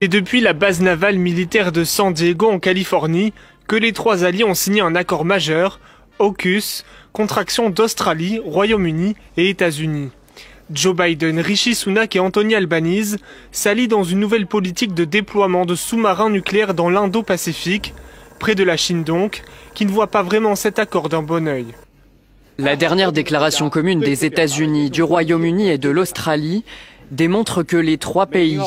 C'est depuis la base navale militaire de San Diego en Californie que les trois alliés ont signé un accord majeur, AUKUS, contraction d'Australie, Royaume-Uni et États-Unis. Joe Biden, Rishi Sunak et Anthony Albanese s'allient dans une nouvelle politique de déploiement de sous-marins nucléaires dans l'Indo-Pacifique, près de la Chine donc, qui ne voit pas vraiment cet accord d'un bon œil. La dernière déclaration commune des États-Unis, du Royaume-Uni et de l'Australie démontre que les trois pays,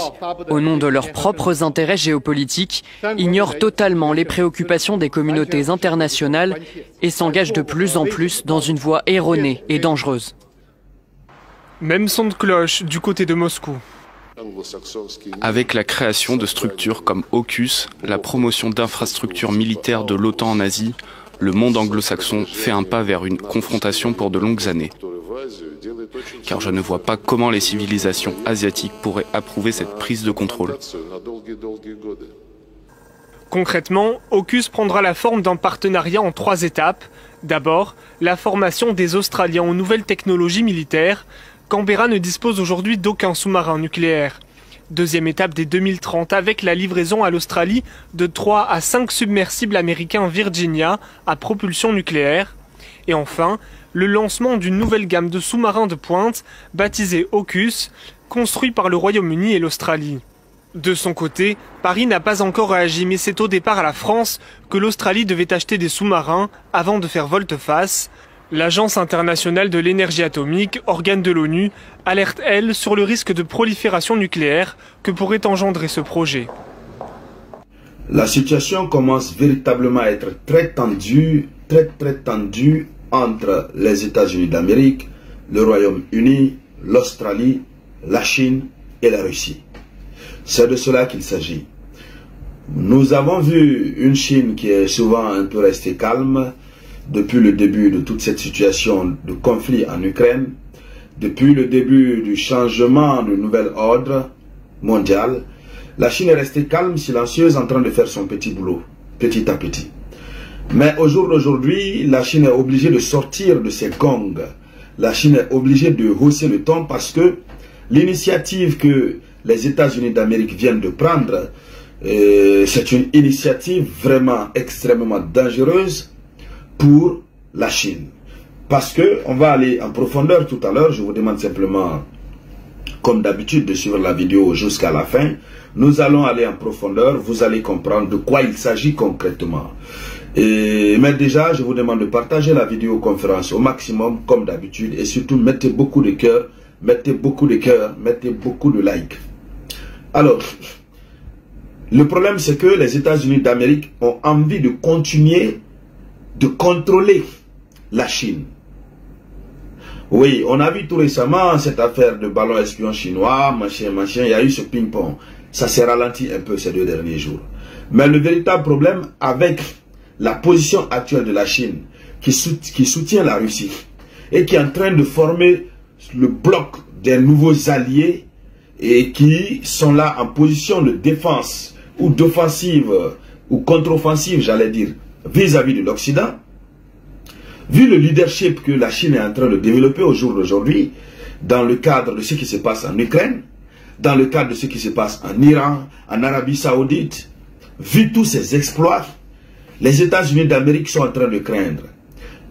au nom de leurs propres intérêts géopolitiques, ignorent totalement les préoccupations des communautés internationales et s'engagent de plus en plus dans une voie erronée et dangereuse. Même son de cloche du côté de Moscou. Avec la création de structures comme AUKUS, la promotion d'infrastructures militaires de l'OTAN en Asie, le monde anglo-saxon fait un pas vers une confrontation pour de longues années. Car je ne vois pas comment les civilisations asiatiques pourraient approuver cette prise de contrôle. Concrètement, AUKUS prendra la forme d'un partenariat en 3 étapes. D'abord, la formation des Australiens aux nouvelles technologies militaires. Canberra ne dispose aujourd'hui d'aucun sous-marin nucléaire. Deuxième étape dès 2030 avec la livraison à l'Australie de 3 à 5 submersibles américains Virginia à propulsion nucléaire. Et enfin, le lancement d'une nouvelle gamme de sous-marins de pointe baptisée AUKUS, construit par le Royaume-Uni et l'Australie. De son côté, Paris n'a pas encore réagi, mais c'est au départ à la France que l'Australie devait acheter des sous-marins avant de faire volte-face. L'Agence internationale de l'énergie atomique, organe de l'ONU, alerte, elle, sur le risque de prolifération nucléaire que pourrait engendrer ce projet. La situation commence véritablement à être très tendue entre les États-Unis d'Amérique, le Royaume-Uni, l'Australie, la Chine et la Russie. C'est de cela qu'il s'agit. Nous avons vu une Chine qui est souvent un peu restée calme depuis le début de toute cette situation de conflit en Ukraine, depuis le début du changement de nouvel ordre mondial. La Chine est restée calme, silencieuse, en train de faire son petit boulot, petit à petit. Mais au jour d'aujourd'hui, la Chine est obligée de sortir de ses gongs. La Chine est obligée de hausser le ton parce que l'initiative que les États-Unis d'Amérique viennent de prendre, c'est une initiative vraiment extrêmement dangereuse pour la Chine. Parce que on va aller en profondeur tout à l'heure. Je vous demande simplement, comme d'habitude, de suivre la vidéo jusqu'à la fin. Nous allons aller en profondeur. Vous allez comprendre de quoi il s'agit concrètement. Mais déjà, je vous demande de partager la vidéoconférence au maximum, comme d'habitude. Et surtout, mettez beaucoup de cœur, mettez beaucoup de cœur, mettez beaucoup de likes. Alors, le problème, c'est que les États-Unis d'Amérique ont envie de continuer de contrôler la Chine. Oui, on a vu tout récemment cette affaire de ballon espion chinois, machin, il y a eu ce ping-pong. Ça s'est ralenti un peu ces 2 derniers jours. Mais le véritable problème avec la position actuelle de la Chine, qui soutient la Russie, et qui est en train de former le bloc des nouveaux alliés, et qui sont là en position de défense, ou d'offensive, ou contre-offensive, j'allais dire, vis-à-vis de l'Occident, vu le leadership que la Chine est en train de développer au jour d'aujourd'hui, dans le cadre de ce qui se passe en Ukraine, dans le cadre de ce qui se passe en Iran, en Arabie Saoudite, vu tous ces exploits, les États-Unis d'Amérique sont en train de craindre.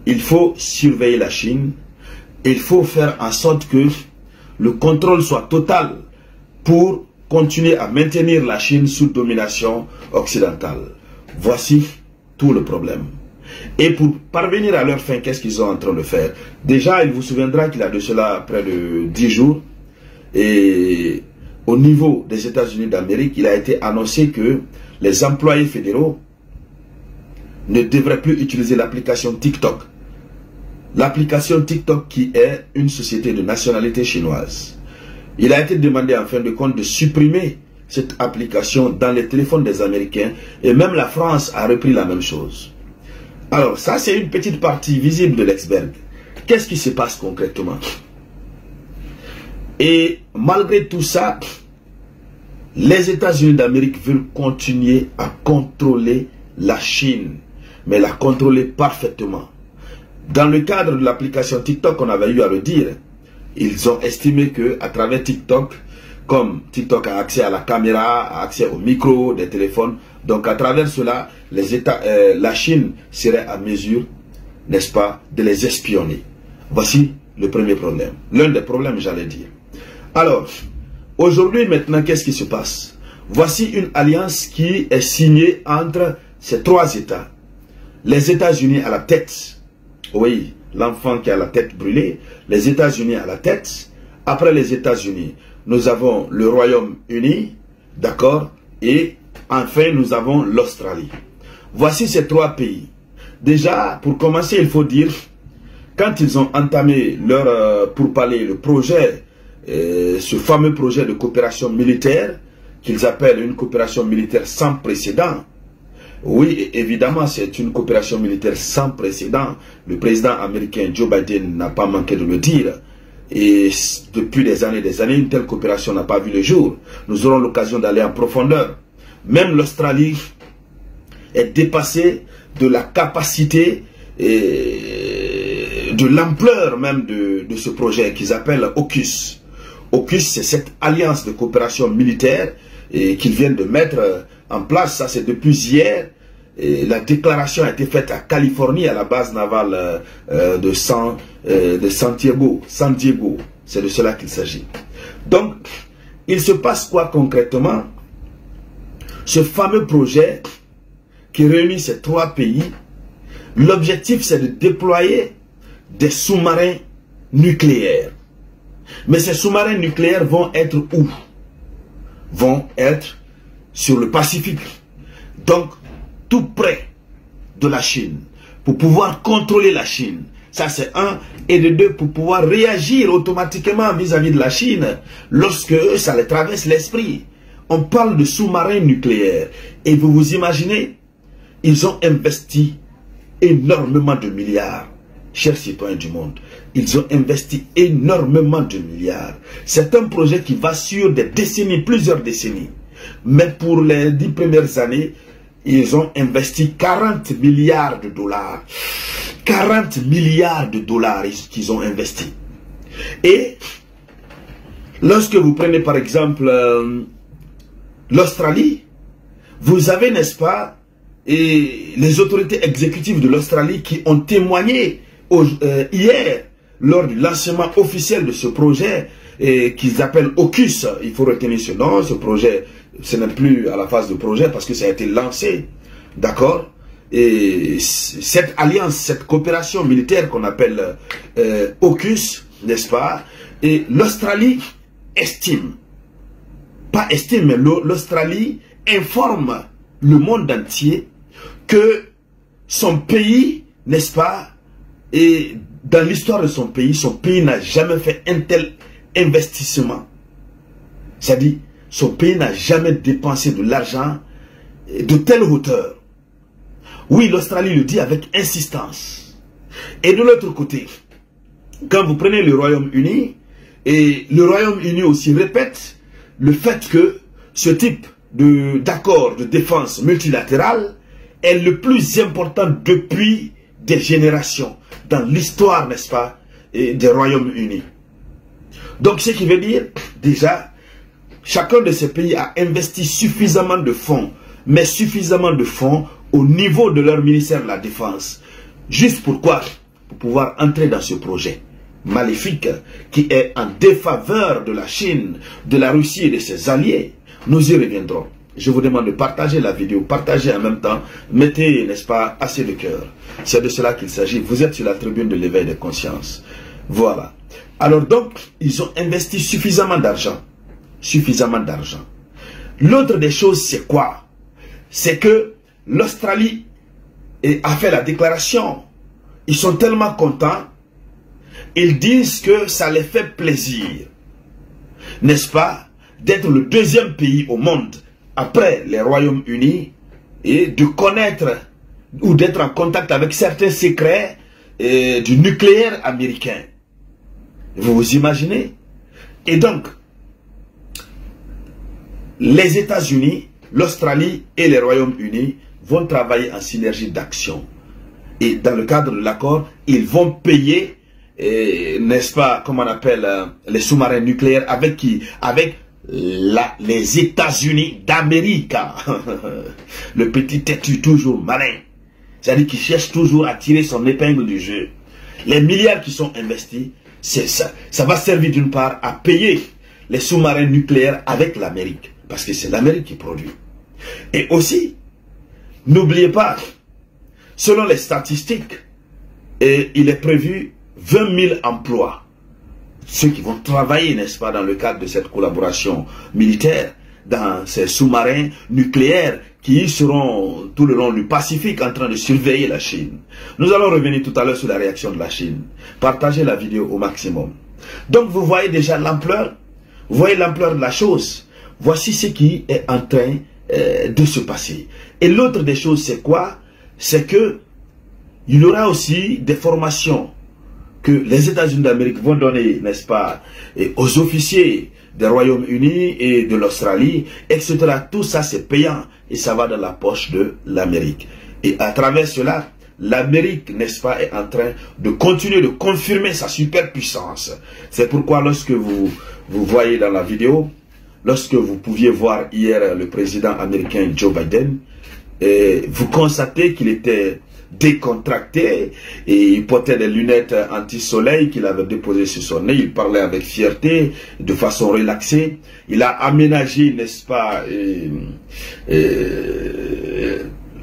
Il faut surveiller la Chine, il faut faire en sorte que le contrôle soit total pour continuer à maintenir la Chine sous domination occidentale. Voici tout le problème. Et pour parvenir à leur fin, qu'est-ce qu'ils sont en train de faire? Déjà, il vous souviendra qu'il y a de cela près de 10 jours, et au niveau des États-Unis d'Amérique, il a été annoncé que les employés fédéraux ne devraient plus utiliser l'application TikTok. L'application TikTok qui est une société de nationalité chinoise. Il a été demandé en fin de compte de supprimer cette application dans les téléphones des Américains, et même la France a repris la même chose. Alors ça, c'est une petite partie visible de l'iceberg. Qu'est-ce qui se passe concrètement? Et malgré tout ça, les États-Unis d'Amérique veulent continuer à contrôler la Chine, mais la contrôler parfaitement. Dans le cadre de l'application TikTok, on avait eu à le dire, ils ont estimé que à travers TikTok, comme TikTok a accès à la caméra, a accès au micro des téléphones. Donc à travers cela, la Chine serait à mesure, n'est-ce pas, de les espionner. Voici le premier problème. L'un des problèmes, j'allais dire. Alors, aujourd'hui, maintenant, qu'est-ce qui se passe? Voici une alliance qui est signée entre ces trois États. Les États-Unis à la tête. Oui, l'enfant qui a la tête brûlée. Les États-Unis à la tête. Après les États-Unis, nous avons le Royaume-Uni, d'accord? Et enfin, nous avons l'Australie. Voici ces trois pays. Déjà, pour commencer, il faut dire, quand ils ont entamé leur, pour parler le projet, ce fameux projet de coopération militaire, qu'ils appellent une coopération militaire sans précédent. Oui, évidemment, c'est une coopération militaire sans précédent. Le président américain Joe Biden n'a pas manqué de le dire. Et depuis des années, une telle coopération n'a pas vu le jour. Nous aurons l'occasion d'aller en profondeur. Même l'Australie est dépassée de la capacité et de l'ampleur même de ce projet qu'ils appellent AUKUS. AUKUS, c'est cette alliance de coopération militaire qu'ils viennent de mettre en place. Ça, c'est depuis hier. Et la déclaration a été faite à Californie, à la base navale de San Diego. C'est de cela qu'il s'agit. Donc, il se passe quoi concrètement? Ce fameux projet qui réunit ces trois pays, l'objectif c'est de déployer des sous-marins nucléaires. Mais ces sous-marins nucléaires vont être où? Vont être sur le Pacifique. Donc, tout près de la Chine. Pour pouvoir contrôler la Chine. Ça c'est un. Et de deux, pour pouvoir réagir automatiquement vis-à-vis de la Chine lorsque ça les traverse l'esprit. On parle de sous-marins nucléaires. Et vous vous imaginez, ils ont investi énormément de milliards. Chers citoyens du monde, ils ont investi énormément de milliards. C'est un projet qui va sur des décennies, plusieurs décennies. Mais pour les 10 premières années, ils ont investi 40 milliards de dollars. 40 milliards de dollars qu'ils ont investi. Et lorsque vous prenez par exemple l'Australie, vous avez, n'est-ce pas, et les autorités exécutives de l'Australie qui ont témoigné hier lors du lancement officiel de ce projet qu'ils appellent AUKUS. Il faut retenir ce nom. Ce projet, ce n'est plus à la phase de projet parce que ça a été lancé. D'accord? Et cette alliance, cette coopération militaire qu'on appelle AUKUS, n'est-ce pas? Et l'Australie estime, pas estime, mais l'Australie informe le monde entier que son pays, n'est-ce pas, et dans l'histoire de son pays n'a jamais fait un tel investissement. C'est-à-dire, son pays n'a jamais dépensé de l'argent de telle hauteur. Oui, l'Australie le dit avec insistance. Et de l'autre côté, quand vous prenez le Royaume-Uni, et le Royaume-Uni aussi répète le fait que ce type d'accord de défense multilatéral est le plus important depuis des générations dans l'histoire, n'est-ce pas, des Royaumes-Unis. Donc, ce qui veut dire, déjà, chacun de ces pays a investi suffisamment de fonds, mais suffisamment de fonds au niveau de leur ministère de la Défense. Juste pourquoi? Pour pouvoir entrer dans ce projet maléfique qui est en défaveur de la Chine, de la Russie et de ses alliés. Nous y reviendrons. Je vous demande de partager la vidéo, partagez en même temps, mettez, n'est-ce pas, assez de cœur. C'est de cela qu'il s'agit. Vous êtes sur la tribune de l'éveil des consciences. Voilà. Alors donc, ils ont investi suffisamment d'argent. Suffisamment d'argent. L'autre des choses, c'est quoi? C'est que l'Australie a fait la déclaration. Ils sont tellement contents. Ils disent que ça les fait plaisir, n'est-ce pas, d'être le deuxième pays au monde après les Royaumes-Unis et de connaître ou d'être en contact avec certains secrets du nucléaire américain. Vous vous imaginez? Et donc, les États-Unis, l'Australie et les Royaumes-Unis vont travailler en synergie d'action. Et dans le cadre de l'accord, ils vont payer, n'est-ce pas, comme on appelle, les sous-marins nucléaires, avec qui? Avec les États-Unis d'Amérique. Le petit têtu toujours malin. C'est-à-dire qu'il cherche toujours à tirer son épingle du jeu. Les milliards qui sont investis, c'est ça. Ça va servir d'une part à payer les sous-marins nucléaires avec l'Amérique. Parce que c'est l'Amérique qui produit. Et aussi, n'oubliez pas, selon les statistiques, il est prévu 20 000 emplois. Ceux qui vont travailler, n'est-ce pas, dans le cadre de cette collaboration militaire, dans ces sous-marins nucléaires qui seront tout le long du Pacifique en train de surveiller la Chine. Nous allons revenir tout à l'heure sur la réaction de la Chine. Partagez la vidéo au maximum. Donc vous voyez déjà l'ampleur, vous voyez l'ampleur de la chose. Voici ce qui est en train de se passer. Et l'autre des choses, c'est quoi? C'est que il y aura aussi des formations que les États-Unis d'Amérique vont donner, n'est-ce pas, aux officiers des Royaumes-Unis et de l'Australie, etc. Tout ça, c'est payant et ça va dans la poche de l'Amérique. Et à travers cela, l'Amérique, n'est-ce pas, est en train de continuer de confirmer sa superpuissance. C'est pourquoi lorsque vous voyez dans la vidéo, lorsque vous pouviez voir hier le président américain Joe Biden, vous constatez qu'il était décontracté et il portait des lunettes anti-soleil qu'il avait déposées sur son nez. Il parlait avec fierté, de façon relaxée. Il a aménagé, n'est-ce pas,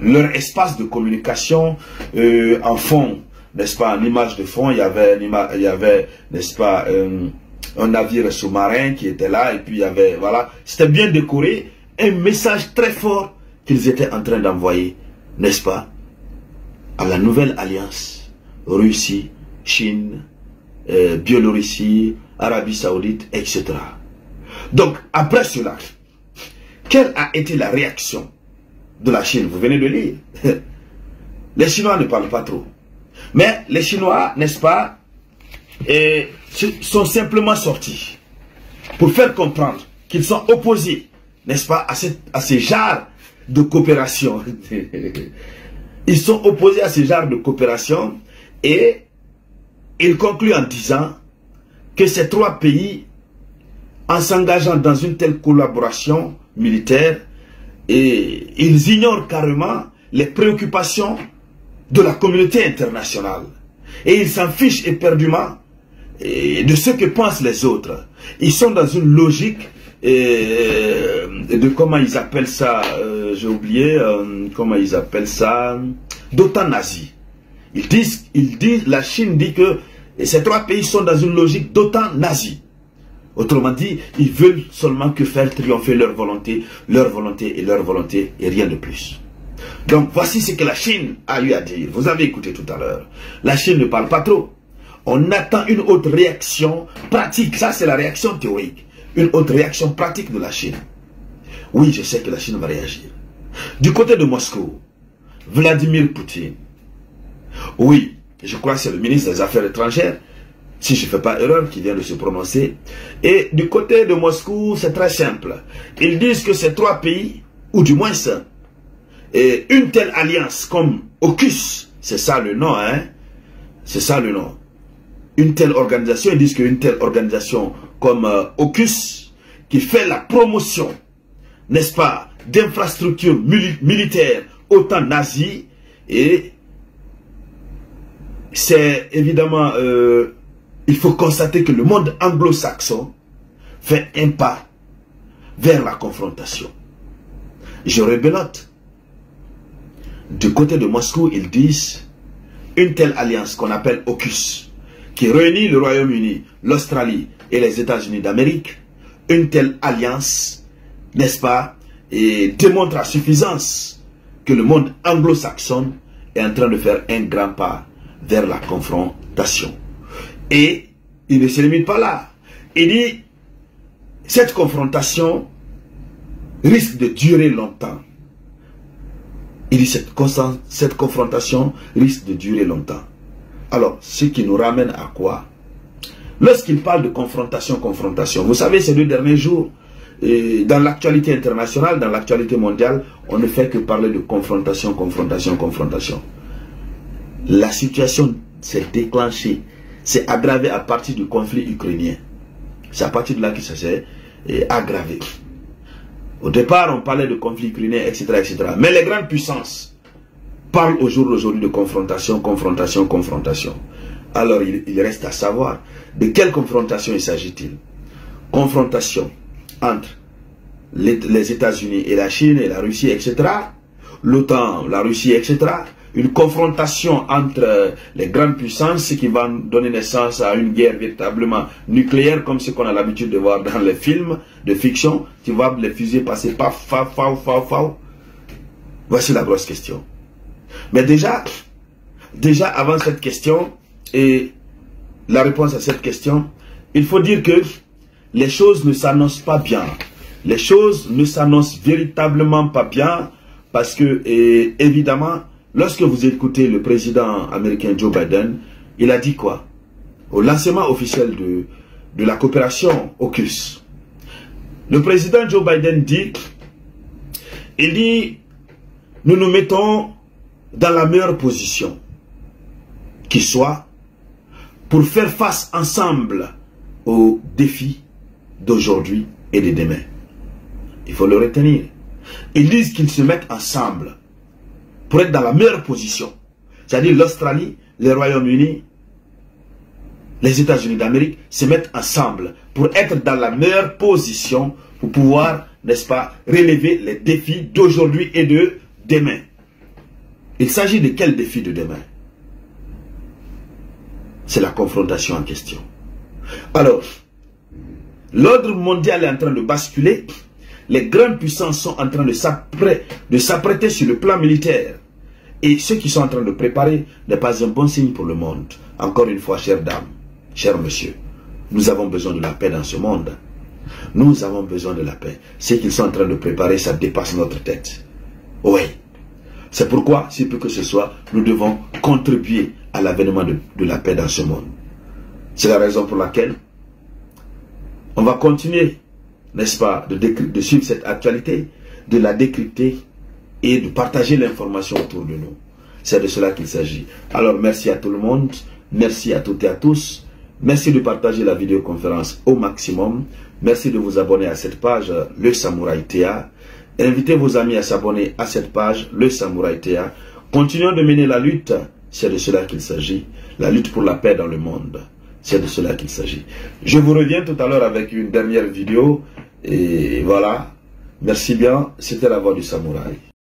leur espace de communication en fond, n'est-ce pas, en image de fond. Il y avait n'est-ce pas, un navire sous-marin qui était là et puis il y avait, voilà, c'était bien décoré. Un message très fort qu'ils étaient en train d'envoyer, n'est-ce pas, à la nouvelle alliance Russie, Chine, Biélorussie, Arabie Saoudite, etc. Donc, après cela, quelle a été la réaction de la Chine? Vous venez de lire. Les Chinois ne parlent pas trop. Mais les Chinois, n'est-ce pas, sont simplement sortis pour faire comprendre qu'ils sont opposés, n'est-ce pas, à ces genres de coopération. Ils sont opposés à ce genre de coopération et ils concluent en disant que ces trois pays, en s'engageant dans une telle collaboration militaire, et ils ignorent carrément les préoccupations de la communauté internationale. Et ils s'en fichent éperdument de ce que pensent les autres. Ils sont dans une logique de comment ils appellent ça, j'ai oublié, comment ils appellent ça, d'OTAN-nazie. La Chine dit que ces trois pays sont dans une logique d'OTAN-nazie. Autrement dit, ils veulent seulement que faire triompher leur volonté et rien de plus. Donc voici ce que la Chine a eu à dire. Vous avez écouté tout à l'heure. La Chine ne parle pas trop. On attend une autre réaction pratique. Ça, c'est la réaction théorique. Une autre réaction pratique de la Chine. Oui, je sais que la Chine va réagir. Du côté de Moscou, Vladimir Poutine. Oui, je crois que c'est le ministre des Affaires étrangères, si je ne fais pas erreur, qui vient de se prononcer. Et du côté de Moscou, c'est très simple. Ils disent que ces trois pays, ou du moins une telle alliance comme AUKUS, c'est ça le nom, hein? C'est ça le nom. Une telle organisation, ils disent qu'une telle organisation comme AUKUS, qui fait la promotion, n'est-ce pas, d'infrastructures militaires autant nazies, et c'est évidemment, il faut constater que le monde anglo-saxon fait un pas vers la confrontation. Je rebelote. Du côté de Moscou, ils disent une telle alliance qu'on appelle AUKUS, qui réunit le Royaume-Uni, l'Australie et les États-Unis d'Amérique, une telle alliance, n'est-ce pas, et démontre à suffisance que le monde anglo-saxon est en train de faire un grand pas vers la confrontation. Et il ne se limite pas là. Il dit, cette confrontation risque de durer longtemps. Il dit, cette confrontation risque de durer longtemps. Alors, ce qui nous ramène à quoi? Lorsqu'il parle de confrontation, vous savez, ces 2 derniers jours, dans l'actualité internationale, dans l'actualité mondiale, on ne fait que parler de confrontation. La situation s'est déclenchée, s'est aggravée à partir du conflit ukrainien. C'est à partir de là que ça s'est aggravée. Au départ, on parlait de conflits ukrainiens, etc., etc. Mais les grandes puissances parlent au jour d'aujourd'hui de confrontation, confrontation, confrontation. Alors, il reste à savoir de quelle confrontation il s'agit-il. Confrontation entre les États-Unis et la Chine et la Russie, etc. L'OTAN, la Russie, etc. Une confrontation entre les grandes puissances qui va donner naissance à une guerre véritablement nucléaire, comme ce qu'on a l'habitude de voir dans les films de fiction. Tu vois les fusées passer paf, faf, faf, faf, faf. Voici la grosse question. Mais déjà avant cette question et la réponse à cette question, il faut dire que les choses ne s'annoncent pas bien. Les choses ne s'annoncent véritablement pas bien parce que, évidemment, lorsque vous écoutez le président américain Joe Biden, il a dit quoi? Au lancement officiel de la coopération AUKUS. Le président Joe Biden dit, nous nous mettons dans la meilleure position qui soit pour faire face ensemble aux défis d'aujourd'hui et de demain. Il faut le retenir. Ils disent qu'ils se mettent ensemble pour être dans la meilleure position. C'est-à-dire l'Australie, le Royaume-Uni, les États-Unis d'Amérique se mettent ensemble pour être dans la meilleure position pour pouvoir, n'est-ce pas, relever les défis d'aujourd'hui et de demain. Il s'agit de quel défi de demain? C'est la confrontation en question. Alors, l'ordre mondial est en train de basculer. Les grandes puissances sont en train de s'apprêter sur le plan militaire. Et ce qu'ils sont en train de préparer n'est pas un bon signe pour le monde. Encore une fois, chères dames, chers messieurs, nous avons besoin de la paix dans ce monde. Nous avons besoin de la paix. Ce qu'ils sont en train de préparer, ça dépasse notre tête. Oui. C'est pourquoi, si peu que ce soit, nous devons contribuer à l'avènement de la paix dans ce monde. C'est la raison pour laquelle on va continuer, n'est-ce pas, de suivre cette actualité, de la décrypter et de partager l'information autour de nous. C'est de cela qu'il s'agit. Alors, merci à tout le monde, merci à toutes et à tous. Merci de partager la vidéoconférence au maximum. Merci de vous abonner à cette page, Le Samouraï Théa. Invitez vos amis à s'abonner à cette page, Le Samouraï Théa. Continuons de mener la lutte, c'est de cela qu'il s'agit. La lutte pour la paix dans le monde. C'est de cela qu'il s'agit. Je vous reviens tout à l'heure avec une dernière vidéo. Et voilà. Merci bien. C'était la voix du samouraï.